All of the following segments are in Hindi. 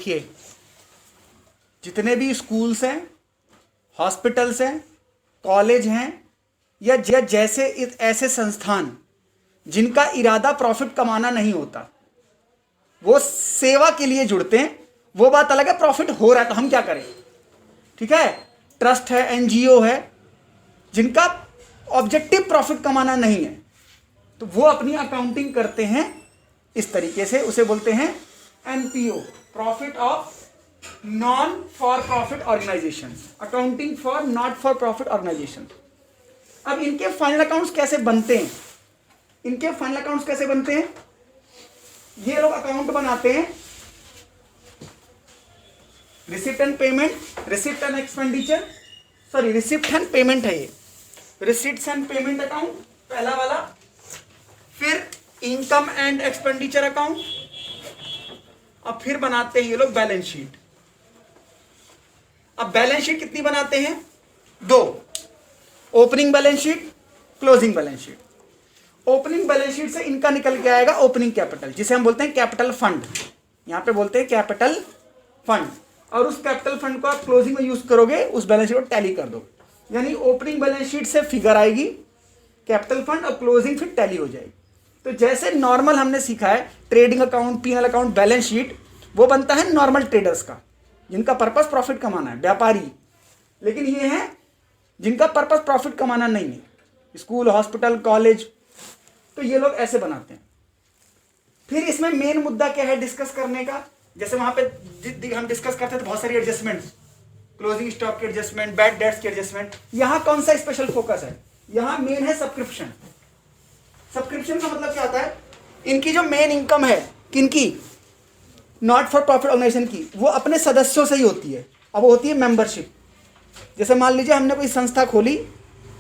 देखिए, जितने भी स्कूल्स हैं, हॉस्पिटल्स हैं, कॉलेज हैं, या जैसे ऐसे संस्थान जिनका इरादा प्रॉफिट कमाना नहीं होता, वो सेवा के लिए जुड़ते हैं, वो बात अलग है। प्रॉफिट हो रहा है तो हम क्या करें, ठीक है। ट्रस्ट है, एनजीओ है, जिनका ऑब्जेक्टिव प्रॉफिट कमाना नहीं है, तो वो अपनी अकाउंटिंग करते हैं इस तरीके से, उसे बोलते हैं NPO, profit of non for profit organisation, accounting for not for profit organisation. अब इनके फाइनल अकाउंट्स कैसे बनते हैं, इनके फाइनल अकाउंट्स कैसे बनते हैं, ये लोग अकाउंट बनाते हैं receipt and payment, receipt and expenditure, sorry receipt and payment है ये, रिसिप्ट एंड पेमेंट अकाउंट पहला वाला, फिर इनकम एंड एक्सपेंडिचर अकाउंट, और फिर बनाते हैं ये लोग बैलेंस शीट। अब बैलेंस शीट कितनी बनाते हैं, दो, opening balance sheet, closing balance sheet. Opening balance sheet से इनका निकल के आएगा ओपनिंग कैपिटल, जिसे हम बोलते हैं कैपिटल फंड, यहां पे बोलते हैं कैपिटल फंड, और उस कैपिटल फंड को आप क्लोजिंग में यूज करोगे, उस बैलेंस शीट को टैली कर दो, यानी ओपनिंग बैलेंस शीट से फिगर आएगी कैपिटल फंड, और क्लोजिंग फिर टैली हो जाएगी। तो जैसे नॉर्मल हमने सीखा है trading account, PNL account, balance sheet, वो बनता है नॉर्मल ट्रेडर्स का, जिनका पर्पस प्रॉफिट कमाना है, व्यापारी। लेकिन ये है जिनका पर्पस प्रॉफिट कमाना नहीं है, स्कूल, हॉस्पिटल, कॉलेज, तो ये लोग ऐसे बनाते हैं। फिर इसमें मेन मुद्दा क्या है डिस्कस करने का, जैसे वहां पे हम डिस्कस करते थे बहुत सारी एडजस्टमेंट्स, क्लोजिंग स्टॉक के एडजस्टमेंट, बैड डेट्स के एडजस्टमेंट, यहां कौन सा स्पेशल फोकस है, यहां मेन है सब्सक्रिप्शन। सब्सक्रिप्शन का मतलब क्या होता है, इनकी जो मेन इनकम है, किनकी, नॉट फॉर प्रॉफिट ऑर्गेनाइजेशन की, वो अपने सदस्यों से ही होती है। अब वो होती है मेंबरशिप। जैसे मान लीजिए हमने कोई संस्था खोली,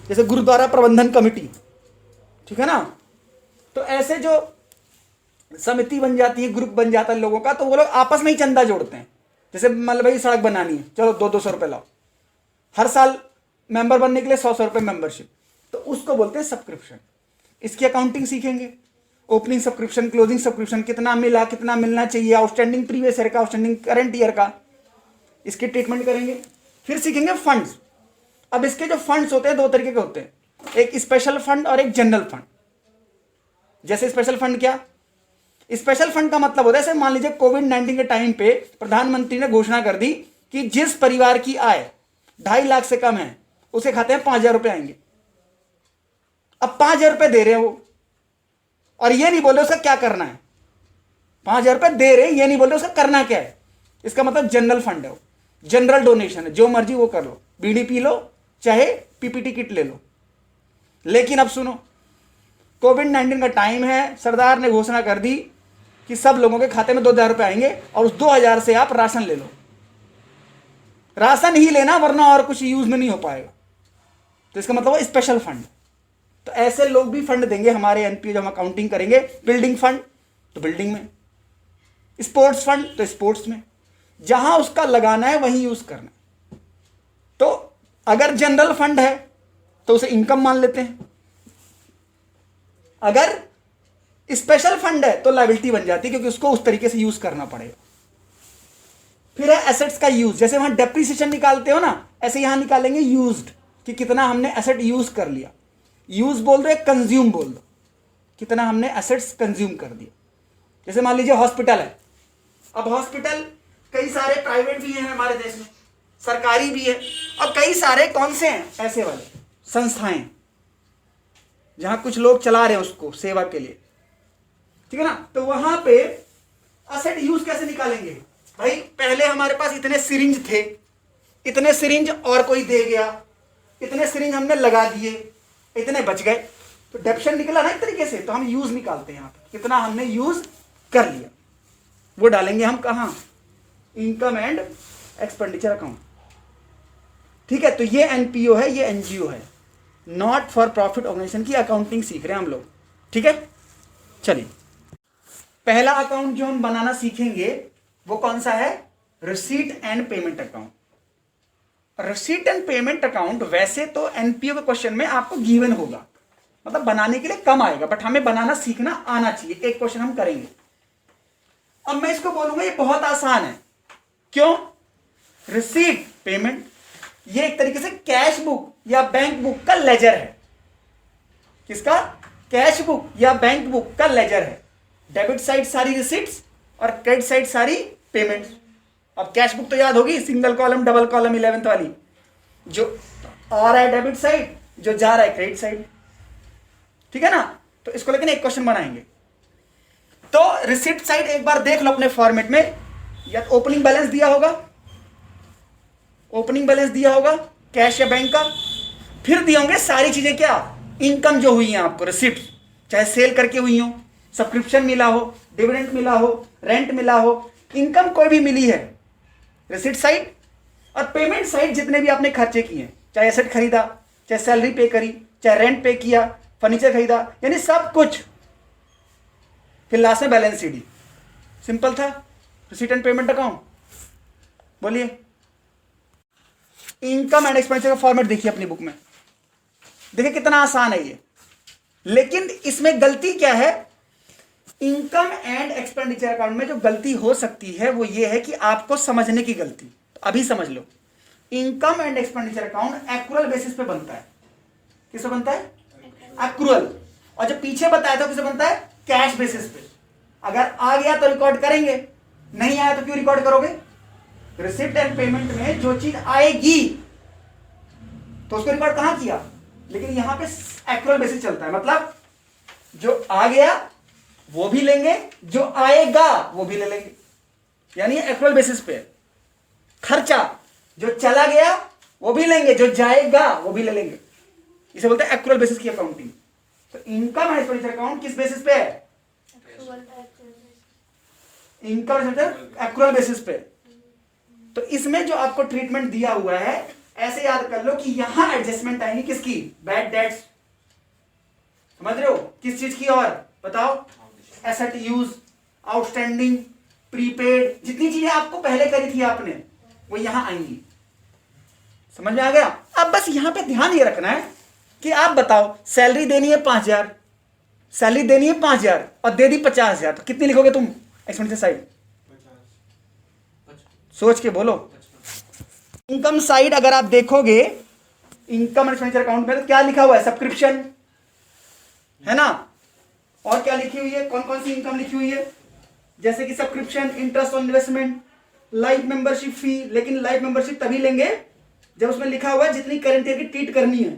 जैसे गुरुद्वारा प्रबंधन कमेटी, ठीक है ना, तो ऐसे जो समिति बन जाती है, ग्रुप बन जाता है लोगों का, तो वो लोग आपस में ही चंदा जोड़ते हैं। जैसे मतलब भाई सड़क बनानी है, चलो 200 रुपये लाओ, हर साल मेंबर बनने के लिए 100 रुपये मेंबरशिप, तो उसको बोलते हैं सब्सक्रिप्शन। इसकी अकाउंटिंग सीखेंगे, ओपनिंग सब्सक्रिप्शन, क्लोजिंग सब्सक्रिप्शन, कितना मिला, कितना मिलना चाहिए, आउटस्टैंडिंग प्रीवियस ईयर का, आउटस्टैंडिंग करंट ईयर का, इसकी ट्रीटमेंट करेंगे। फिर सीखेंगे फंड्स। अब इसके जो फंड्स होते हैं दो तरीके के होते हैं, एक स्पेशल फंड और एक जनरल फंड। जैसे स्पेशल फंड क्या, स्पेशल फंड का मतलब होता है, जैसे मान लीजिए कोविड-19 के टाइम पे प्रधानमंत्री ने घोषणा कर दी कि जिस परिवार की आय 2.5 लाख से कम है उसे खाते में 5,000 रुपए आएंगे। अब 5,000 रुपए दे रहे हैं वो, और ये नहीं बोल रहे उसका क्या करना है, 5,000 रुपए दे रहे हैं, ये नहीं बोल रहे उसका करना क्या है। इसका मतलब जनरल फंड है, वो जनरल डोनेशन है, जो मर्जी वो कर लो, बीड़ी पी लो, चाहे पीपीटी किट ले लो। लेकिन अब सुनो, कोविड-19 का टाइम है, सरदार ने घोषणा कर दी कि सब लोगों के खाते में 2,000 रुपए आएंगे, और उस 2,000 से आप राशन ले लो। राशन ही लेना, वरना और कुछ यूज में नहीं हो पाएगा। तो इसका मतलब है स्पेशल फंड। तो ऐसे लोग भी फंड देंगे हमारे एनपीओ, जब हम अकाउंटिंग करेंगे। बिल्डिंग फंड तो बिल्डिंग में, स्पोर्ट्स फंड तो स्पोर्ट्स में, जहां उसका लगाना है वहीं यूज करना है। तो अगर जनरल फंड है तो उसे इनकम मान लेते हैं, अगर स्पेशल फंड है तो लायबिलिटी बन जाती है, क्योंकि उसको उस तरीके से यूज करना पड़ेगा। फिर है एसेट्स का यूज, जैसे वहां डेप्रिसिएशन निकालते हो ना, ऐसे यहां निकालेंगे यूज्ड, कि कितना हमने एसेट यूज कर लिया। यूज बोल दो या कंज्यूम बोल दो, कितना हमने एसेट्स कंज्यूम कर दिया। जैसे मान लीजिए हॉस्पिटल है, अब हॉस्पिटल कई सारे प्राइवेट भी हैं हमारे देश में, सरकारी भी है, और कई सारे कौन से हैं ऐसे वाले संस्थाएं जहां कुछ लोग चला रहे हैं उसको सेवा के लिए, ठीक है ना। तो वहां पे एसेट यूज कैसे निकालेंगे भाई, पहले हमारे पास इतने सिरिंज थे, इतने सिरिंज और कोई दे गया, इतने सिरिंज हमने लगा दिए, इतने बच गए, तो डेप्शन निकला ना एक तरीके से। तो हम यूज निकालते हैं, यहां पे कितना हमने यूज कर लिया, वो डालेंगे हम कहां, इनकम एंड एक्सपेंडिचर अकाउंट, ठीक है। तो ये एनपीओ है, ये एनजीओ है, नॉट फॉर प्रॉफिट ऑर्गेनाइजेशन की अकाउंटिंग सीख रहे हैं हम लोग, ठीक है। चलिए, पहला अकाउंट जो हम बनाना सीखेंगे वो कौन सा है, receipt and payment account. Receipt and payment account वैसे तो एनपीओ के क्वेश्चन में आपको गिवन होगा, मतलब बनाने के लिए कम आएगा, बट हमें बनाना सीखना आना चाहिए। एक क्वेश्चन हम करेंगे। अब मैं इसको बोलूंगा ये बहुत आसान है, क्यों? रिसीट पेमेंट, ये एक तरीके से कैश बुक या बैंक बुक का लेजर है। किसका? कैश बुक या बैंक बुक का लेजर है। डेबिट साइड सारी रिसीट्स और क्रेडिट साइड सारी पेमेंट्स। अब कैश बुक तो याद होगी, single column double column 11th वाली, जो आ रहा है डेबिट साइड, जो जा रहा है क्रेडिट साइड। ठीक है ना? तो इसको लेकिन एक क्वेश्चन बनाएंगे। तो रिसिप्ट साइड एक बार देख लो अपने फॉर्मेट में, या ओपनिंग बैलेंस दिया होगा, ओपनिंग बैलेंस दिया होगा कैश या बैंक का, फिर दिए होंगे सारी चीजें, क्या इनकम जो हुई है आपको, रिसिप्ट, चाहे सेल करके हुई हो, सब्सक्रिप्शन मिला हो, डिविडेंड मिला हो, रेंट मिला हो, इनकम कोई भी मिली है, रिसिप्ट साइड। और पेमेंट साइड जितने भी आपने खर्चे किए, चाहे एसेट खरीदा, चाहे सैलरी पे करी, चाहे रेंट पे किया, फर्नीचर खरीदा, यानी सब कुछ। फिर लास्ट में बैलेंस शीट। सिंपल था, रिसीट एंड पेमेंट अकाउंट। बोलिए, इनकम एंड एक्सपेंडिचर का फॉर्मेट देखिए अपनी बुक में, देखिए कितना आसान है ये। लेकिन इसमें गलती क्या है? इनकम एंड एक्सपेंडिचर अकाउंट में जो गलती हो सकती है वो ये है कि आपको समझने की गलती। तो अभी समझ लो, income and expenditure account accrual basis पे बनता है। किस पे बनता है? एक्रूअल। और जो पीछे बताया था किसे बनता है? कैश बेसिस पे। अगर आ गया तो रिकॉर्ड करेंगे, नहीं आया तो क्यों रिकॉर्ड करोगे? रिसिप्ट एंड पेमेंट में जो चीज आएगी तो उसको रिकॉर्ड कहां किया, लेकिन यहां पे एक्रूअल बेसिस चलता है। मतलब जो आ गया वो भी लेंगे, जो आएगा वो भी ले लेंगे, यानी एक्रूअल बेसिस पे। खर्चा जो चला गया वो भी लेंगे, जो जाएगा वो भी ले लेंगे, इसे बोलते हैं एक्रूअल बेसिस की अकाउंटिंग। तो इनकम एंड एक्सपेंडिचर अकाउंट किस बेसिस पे है? इनकम एक्सपेंडिचर एक्रूअल बेसिस पे। तो इसमें जो आपको ट्रीटमेंट दिया हुआ है, ऐसे याद कर लो कि यहां एडजस्टमेंट आएंगी किसकी? Bad debts. समझ रहे हो? किस चीज की? और बताओ, एसेट यूज, आउटस्टैंडिंग, प्रीपेड, जितनी चीजें आपको पहले करी थी आपने, वो यहां आएंगी। समझ में आ गया? अब बस यहां पे ध्यान ये रखना है कि आप बताओ, सैलरी देनी है 5,000, सैलरी देनी है 5,000 और दे दी 50,000, तो कितनी लिखोगे तुम एक्सपेंडिचर साइड? सोच के बोलो। इनकम साइड अगर आप देखोगे इनकम एंड एक्सपेंडिचर अकाउंट में, तो क्या लिखा हुआ है? सब्सक्रिप्शन है ना? और क्या लिखी हुई है? कौन कौन सी इनकम लिखी हुई है? जैसे कि subscription, interest on investment, life membership fee. लेकिन लाइफ मेंबरशिप तभी लेंगे जब उसमें लिखा हुआ है जितनी करंट ईयर की ट्रीट करनी है,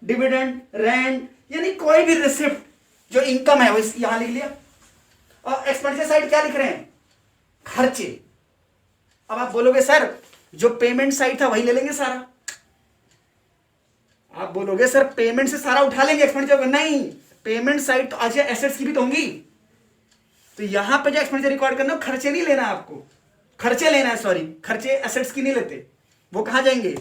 डिविडेंड, रेंट, यानी कोई भी रिसिप्ट जो इनकम है वो यहां लिख लिया। और एक्सपेंडिचर साइड क्या लिख रहे हैं? खर्चे। अब आप बोलोगे सर जो पेमेंट साइड था वही ले लेंगे सारा। आप बोलोगे सर पेमेंट से सारा उठा लेंगे एक्सपेंडिचर। नहीं, पेमेंट साइड तो आज एसेट्स की भी तो होंगी। तो यहां पे जो एक्सपेंडिचर रिकॉर्ड करना है, खर्चे नहीं लेना है आपको, खर्चे लेना है, सॉरी, खर्चे एसेट्स की नहीं लेते। वो कहां जाएंगे?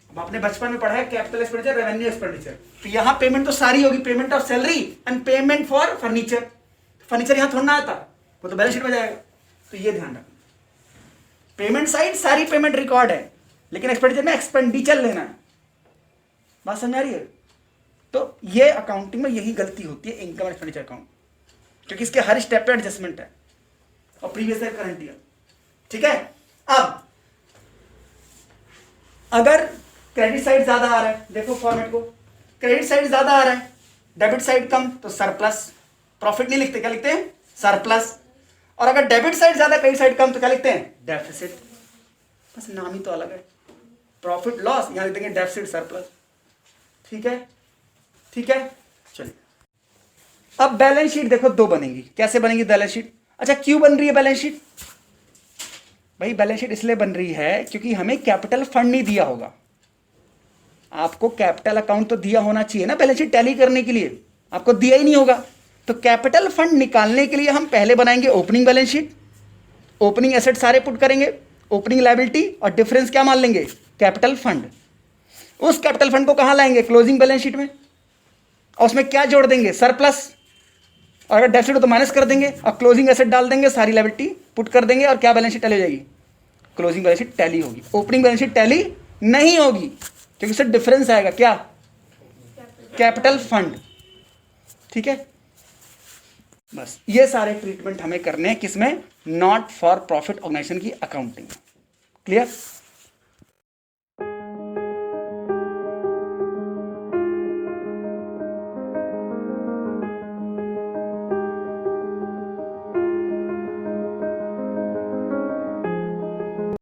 अब आपने बचपन में पढ़ा है कैपिटल एक्सपेंडिचर, रेवेन्यू एक्सपेंडिचर। तो यहां पेमेंट तो सारी होगी, payment of salary and payment for furniture. Furniture यहां थोड़ा ना आता, वो तो बैलेंस शीट में जाएगा। तो ये ध्यान रखना, पेमेंट साइड सारी पेमेंट रिकॉर्ड है, लेकिन एक्सपेंडिचर में एक्सपेंडिचर लेना है। बात समझ आ रही है? तो ये अकाउंटिंग में यही गलती होती है, इनकम एंड एक्सपेंडिचर अकाउंट, क्योंकि इसके हर स्टेप पे एडजस्टमेंट है और प्रीवियस ईयर, करंट ईयर। ठीक है? अब अगर क्रेडिट साइड ज्यादा आ रहा है, देखो फॉर्मेट को, क्रेडिट साइड ज्यादा आ रहा है, डेबिट साइड कम, तो सरप्लस। प्रॉफिट नहीं लिखते, क्या लिखते हैं? सरप्लस। और अगर डेबिट साइड ज्यादा, क्रेडिट साइड कम, तो क्या लिखते हैं? डेफिसिट। बस नाम ही तो अलग है, प्रॉफिट लॉस, यहां लिख देंगे डेफिसिट सरप्लस। ठीक है? ठीक है, चलिए। अब बैलेंस शीट देखो दो बनेगी। कैसे बनेगी बैलेंस शीट? अच्छा, क्यों बन रही है बैलेंस शीट? भाई बैलेंस शीट इसलिए बन रही है क्योंकि हमें कैपिटल फंड नहीं दिया होगा। आपको कैपिटल अकाउंट तो दिया होना चाहिए ना बैलेंस शीट टैली करने के लिए, आपको दिया ही नहीं होगा। तो कैपिटल फंड निकालने के लिए हम पहले बनाएंगे opening balance sheet, opening asset सारे पुट करेंगे, ओपनिंग लायबिलिटी, और डिफरेंस क्या मान लेंगे? Capital fund. उस कैपिटल फंड को कहां लाएंगे? क्लोजिंग बैलेंस शीट में। और उसमें क्या जोड़ देंगे? सरप्लस। और अगर डेफिसिट हो तो माइनस कर देंगे, और क्लोजिंग एसेट डाल देंगे, सारी लायबिलिटी पुट कर देंगे, और क्या बैलेंस शीट टैली हो जाएगी? क्लोजिंग बैलेंस शीट टैली होगी। ओपनिंग बैलेंस शीट टैली नहीं होगी, क्योंकि उससे डिफरेंस आएगा, क्या? Capital fund. ठीक है? बस ये सारे ट्रीटमेंट हमें करने हैं किसमें, नॉट फॉर प्रॉफिट ऑर्गेनाइजेशन की अकाउंटिंग। क्लियर।